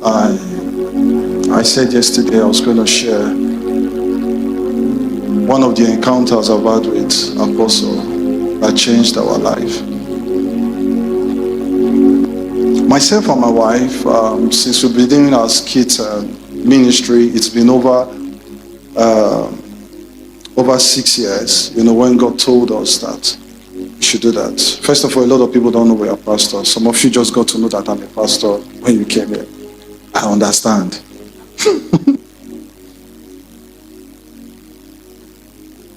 I said yesterday I was going to share one of the encounters I've had with Apostle that changed our life. Myself and my wife, since we've been doing our skit ministry, it's been over 6 years, when God told us that we should do that. First of all, a lot of people don't know we're a pastor. Some of you just got to know that I'm a pastor when you came here. I understand.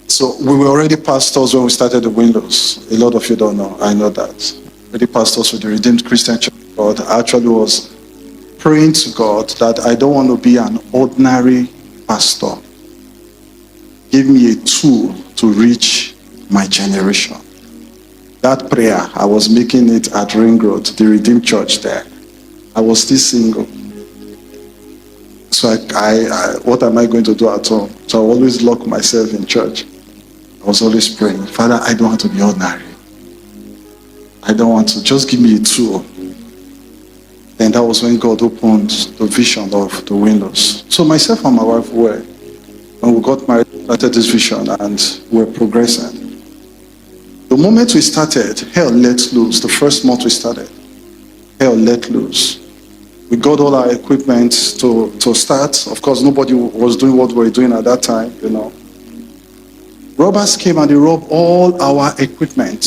So we were already pastors when we started the Winlos. A lot of you don't know. I know that. Already pastors with the Redeemed Christian Church of God. I actually was praying to God that I don't want to be an ordinary pastor. Give me a tool to reach my generation. That prayer, I was making it at Ring Road, the Redeemed Church there. I was still single. So what am I going to do at home? So I always lock myself in church. I was always praying, Father, I don't want to be ordinary. I don't want to. Just give me a tool. Then that was when God opened the vision of the Winlos. So myself and my wife when we got married, started this vision and we're progressing. The moment we started, hell let loose. The first month we started, hell let loose. We got all our equipment to start. Of course, nobody was doing what we were doing at that time, Robbers came and they robbed all our equipment.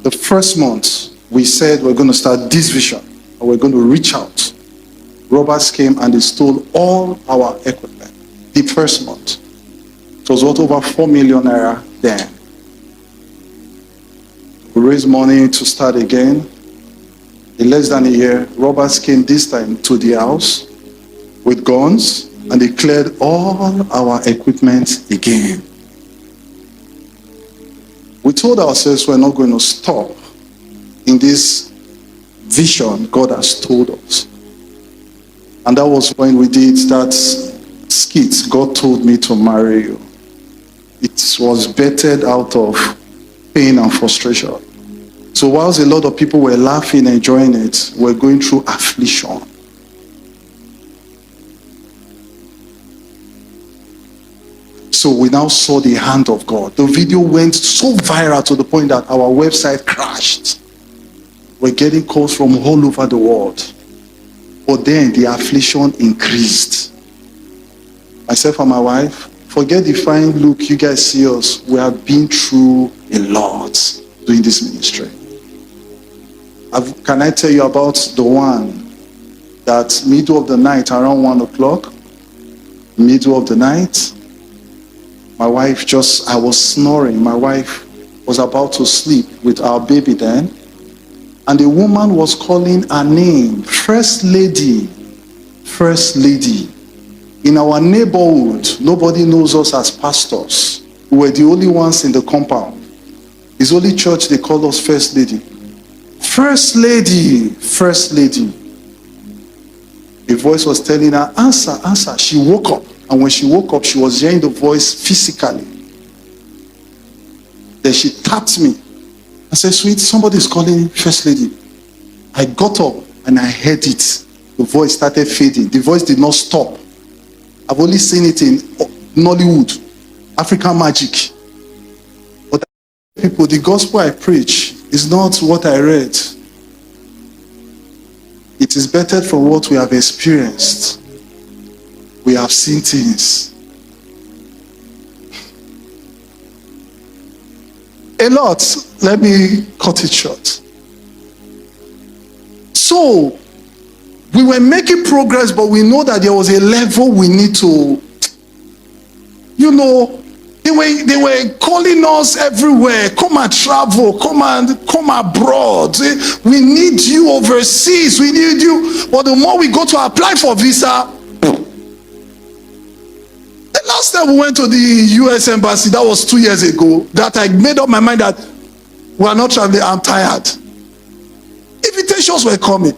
The first month, we said we're going to start this vision and we're going to reach out. Robbers came and they stole all our equipment. The first month. It was worth over 4 million naira then. We raised money to start again. In less than a year, robbers came this time to the house with guns and they cleared all our equipment again. We told ourselves we're not going to stop in this vision God has told us. And that was when we did that skit, God told me to marry you. It was bettered out of pain and frustration. So whilst a lot of people were laughing, enjoying it, we're going through affliction. So we now saw the hand of God. The video went so viral to the point that our website crashed. We're getting calls from all over the world. But then the affliction increased. Myself and my wife, forget the fine look you guys see us. We have been through a lot doing this ministry. Can I tell you about the one that middle of the night, around 1 o'clock, middle of the night, my wife I was snoring. My wife was about to sleep with our baby then. And the woman was calling her name, First Lady, First Lady. In our neighborhood, nobody knows us as pastors. We were the only ones in the compound. It's only church they call us First Lady. First Lady, First Lady. A voice was telling her, answer, answer. She woke up. And when she woke up, she was hearing the voice physically. Then she tapped me. I said, sweet, somebody's calling First Lady. I got up and I heard it. The voice started fading. The voice did not stop. I've only seen it in Nollywood, African magic. But people, the gospel I preach is not what I read. It is better from what we have experienced. We have seen things. A lot. Let me cut it short. So, we were making progress, but we know that there was a level we need to, they were calling us everywhere. Come and travel, come abroad. We need you overseas, we need you. But the more we go to apply for visa, the last time we went to the US embassy, that was 2 years ago, that I made up my mind that we are not traveling, I'm tired. Invitations were coming.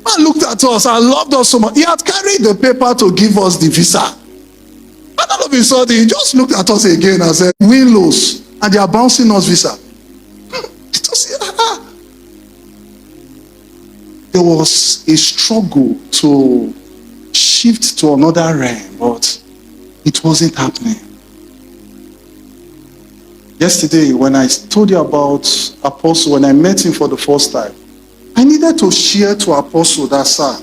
Man looked at us and loved us so much. He had carried the paper to give us the visa. And all of a sudden, he just looked at us again and said, Winlos, and they are bouncing us visa. there was a struggle to shift to another realm, but it wasn't happening. Yesterday, when I told you about Apostle, when I met him for the first time, I needed to share to Apostle that, sir,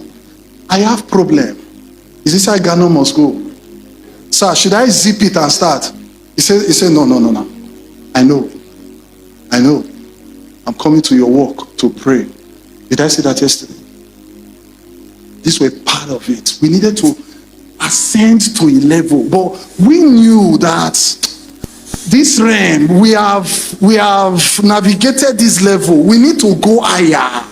I have problem. Is this how Ghana must go? Sir, should I zip it and start? He said, no. I know. I'm coming to your work to pray. Did I say that yesterday? These were part of it. We needed to ascend to a level, but we knew that this realm, we have navigated this level. We need to go higher.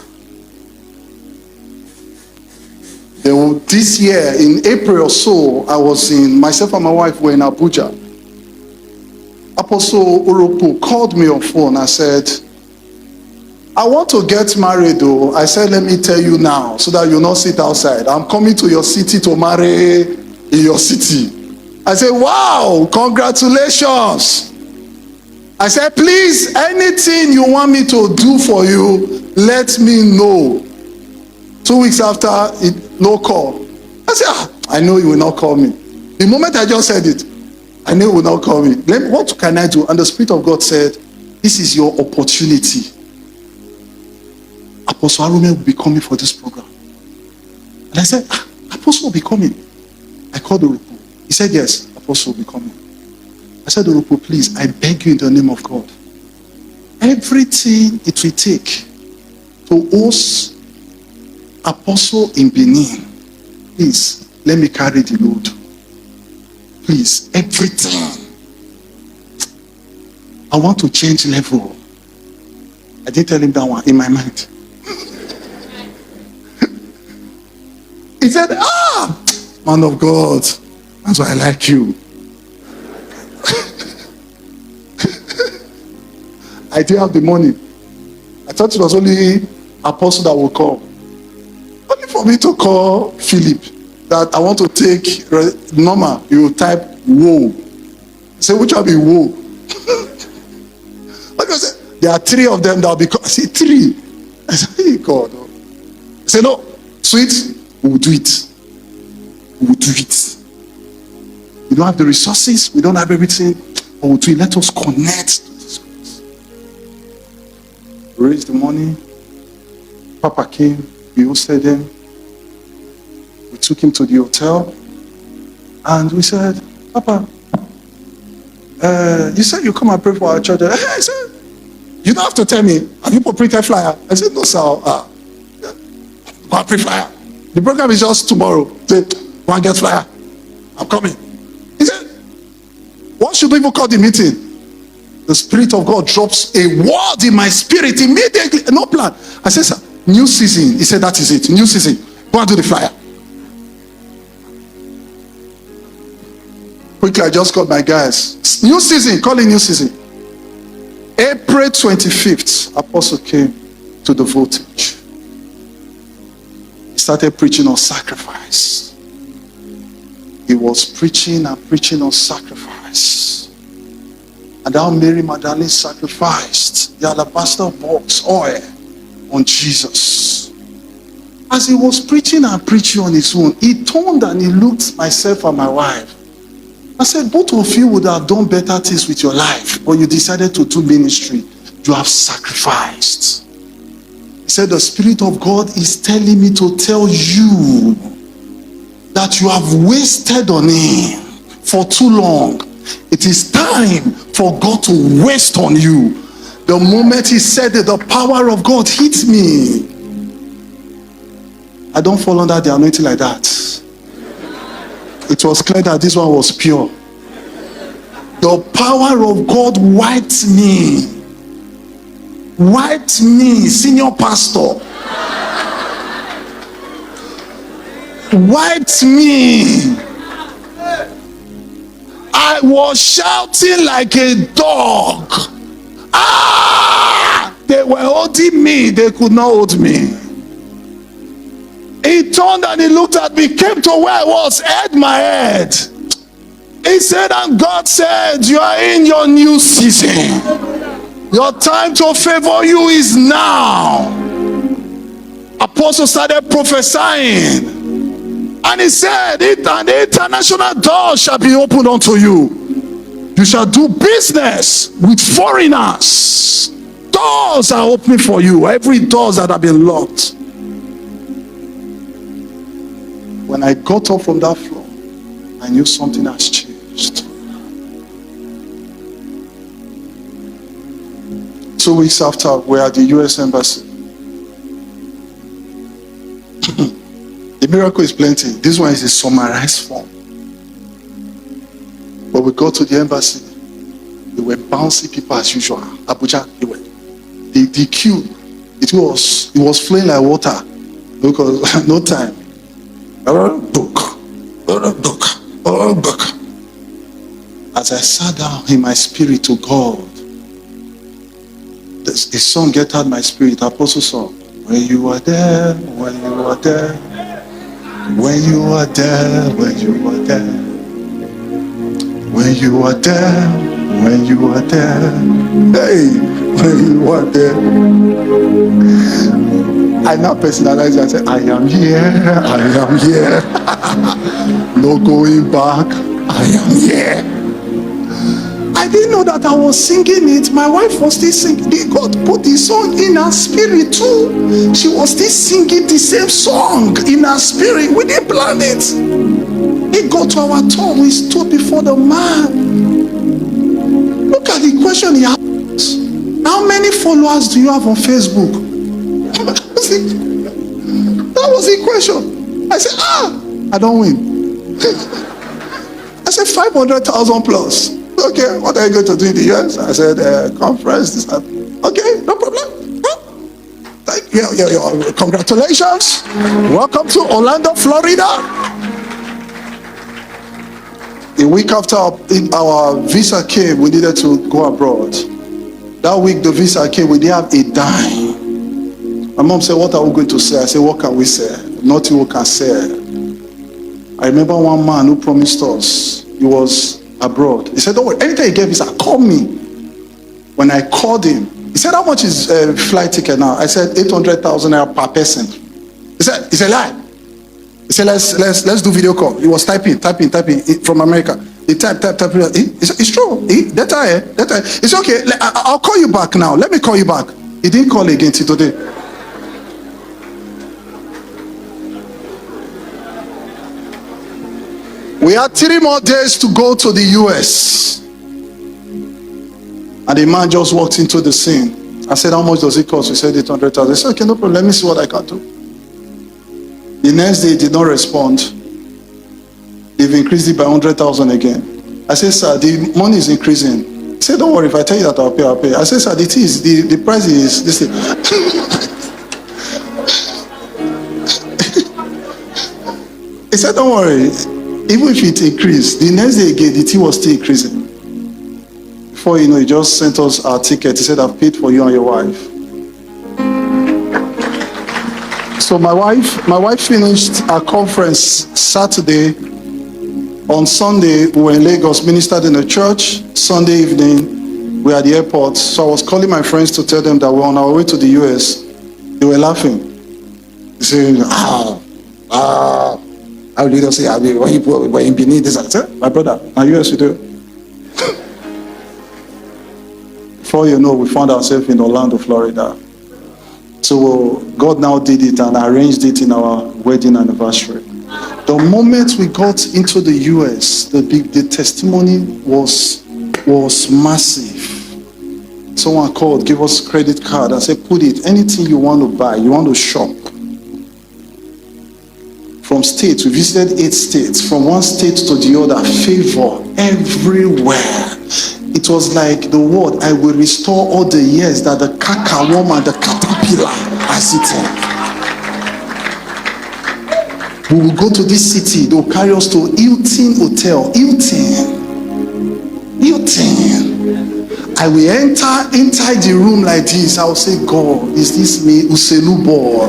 This year, in April or so, myself and my wife were in Abuja. Apostle Oropo called me on phone and said, I want to get married though. I said, let me tell you now, so that you not sit outside. I'm coming to your city to marry in your city. I said, wow, congratulations. I said, please, anything you want me to do for you, let me know. 2 weeks after, no call. I said, I know you will not call me. The moment I just said it, I know you will not call me. What can I do? And the Spirit of God said, this is your opportunity. Apostle Arome will be coming for this program. And I said, Apostle will be coming. I called Oropo. He said, yes, Apostle will be coming. I said, Oropo, please, I beg you in the name of God. Everything it will take to host Apostle in Benin, please, let me carry the load. Please, everything. I want to change level. I didn't tell him that one in my mind. He said, man of God, that's why I like you. I didn't have the money. I thought it was only Apostle that would come. Only for me to call Philip that I want to take normal. You type woe. I said, which will be woe? Like I said, there are 3 of them that will be called. I said, 3. I said, hey God. I said, no, sweet. We will do it. We will do it. We don't have the resources. We don't have everything. But we'll do it. Let us connect to this grace. We raised the money. Papa came. We hosted him. We took him to the hotel. And we said, Papa, you said you come and pray for our church. I said, you don't have to tell me. Have you put printed flyer? I said, no, sir. Go and print flyer. The program is just tomorrow. Say, go and get flyer. I'm coming. He said, what should we even call the meeting? The Spirit of God drops a word in my spirit immediately. No plan. I said, sir, new season. He said, that is it. New season. Go and do the flyer. Quickly, I just called my guys. New season. Call it new season. April 25th, Apostle came to the voltage. He started preaching on sacrifice. He was preaching and preaching on sacrifice. And how Mary Magdalene sacrificed the alabaster box oil on Jesus. As he was preaching and preaching on his own, he turned and he looked at myself and my wife. I said, both of you would have done better things with your life, but you decided to do ministry. You have sacrificed. He said, the Spirit of God is telling me to tell you that you have wasted on him for too long. It is time for God to waste on you. The moment he said that, the power of God hit me. I don't fall under the anointing like that. It was clear that this one was pure. The power of God wiped me. Wiped me, senior pastor. Wiped me. I was shouting like a dog. They were holding me. They could not hold me. He turned and he looked at me, came to where I was, held my head. He said, and God said, you are in your new season. Your time to favor you is now. Apostle started prophesying, and he said, "An international door shall be opened unto you. You shall do business with foreigners. Doors are opening for you. Every door that have been locked." When I got up from that floor, I knew something has changed. 2 weeks after, we're at the US Embassy. The miracle is plenty. This one is a summarized form. But we got to the embassy. They were bouncing people as usual. Abuja, they were. The queue, it was flowing like water because no time. As I sat down in my spirit to God, the song get out my spirit, Apostle song. When you are there, when you are there, when you are there, when you are there, when you are there, when you are there, hey, when you are there. I now personalize it and say, I am here, I am here. No going back, I am here. I didn't know that I was singing it. My wife was still singing. God put the song in her spirit too. She was still singing the same song in her spirit. We didn't plan it. It got to our turn. We stood before the man. Look at the question he asked. How many followers do you have on Facebook? That was the question. I said, I don't win. I said 500,000 plus. Okay, what are you going to do in the US? I said, conference, this, that. Okay, no problem. Thank you. Congratulations. Welcome to Orlando, Florida. A week after our visa came, we needed to go abroad. That week the visa came, we didn't have a dime. My mom said, what are we going to say? I said, what can we say? Nothing we can say. I remember one man who promised us, he was abroad. He said, don't worry, anytime he gave visa, call me. When I called him, he said, how much is flight ticket now? I said, 800,000 naira per person. He said, it's a lie. He said, let's do video call. He was typing from America. He typed. He said, it's true. Data. It's okay. I'll call you back now. Let me call you back. He didn't call again till today. We had 3 more days to go to the US. And the man just walked into the scene. I said, how much does it cost? He said, 800,000. I said, okay, no problem. Let me see what I can do. The next day, he did not respond. They've increased it by 100,000 again. I said, sir, the money is increasing. He said, don't worry, if I tell you that I'll pay. I said, sir, the price is this thing. He said, don't worry. Even if it increased, the next day again, the tea was still increasing. Before you know, he just sent us our ticket. He said, I've paid for you and your wife. So my wife finished our conference Saturday. On Sunday, we were in Lagos, ministered in a church. Sunday evening, we were at the airport. So I was calling my friends to tell them that we're on our way to the US. They were laughing. They said, I would either say, when you beneath this, I said, my brother, now US you do. Before you know, we found ourselves in Orlando, Florida. So God now did it and arranged it in our wedding anniversary. The moment we got into the US, the testimony was massive. Someone called, gave us credit card and said, put it, anything you want to buy, you want to shop. From states, we visited 8 states. From one state to the other, favor everywhere. It was like the word, I will restore all the years that the cacaworm and the caterpillar are sitting. We will go to this city. They'll carry us to Hilton Hotel. Hilton. I will enter inside the room like this. I will say, God, is this me, Uselu boy?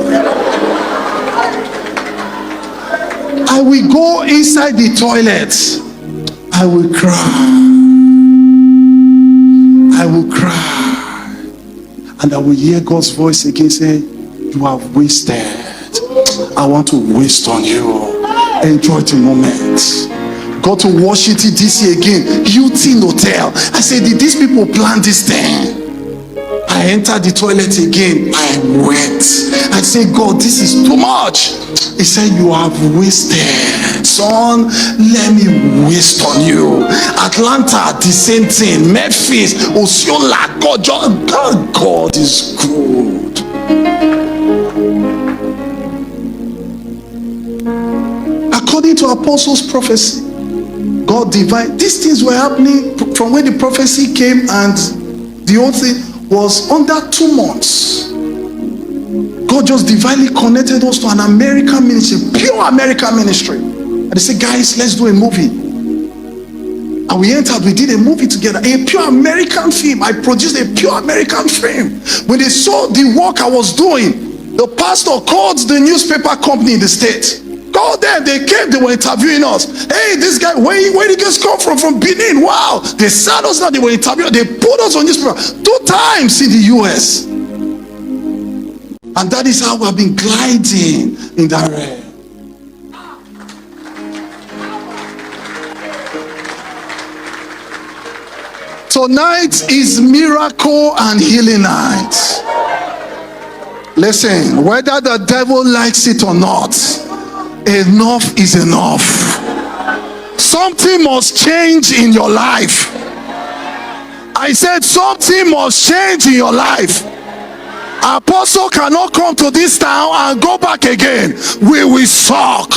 I will go inside the toilet. I will cry. And I will hear God's voice again say, you you have wasted. I want to waste on you. Enjoy the moment. Got to wash it this year again. Hilton Hotel. I said, did these people plan this thing? I entered the toilet again. I went. I said, God, this is too much. He said, you have wasted. Son, let me waste on you. Atlanta, the same thing. Memphis, Osceola. God is good. According to Apostles' prophecy, God divine. These things were happening from when the prophecy came, and the whole thing was under 2 months. God just divinely connected us to an American ministry, pure American ministry. And they said, guys, let's do a movie. And we entered, we did a movie together, a pure American film. I produced a pure American film. When they saw the work I was doing, the pastor called the newspaper company in the state. Called them, they came, they were interviewing us. Hey, this guy, where did you guys come from? From Benin. Wow. They sat us down, they were interviewing, they put us on newspaper 2 times in the US. And that is how we have been gliding in that realm. Tonight is miracle and healing night. Listen, whether the devil likes it or not, enough is enough. Something must change in your life. I said something must change in your life. Apostle cannot come to this town and go back again. We will suck.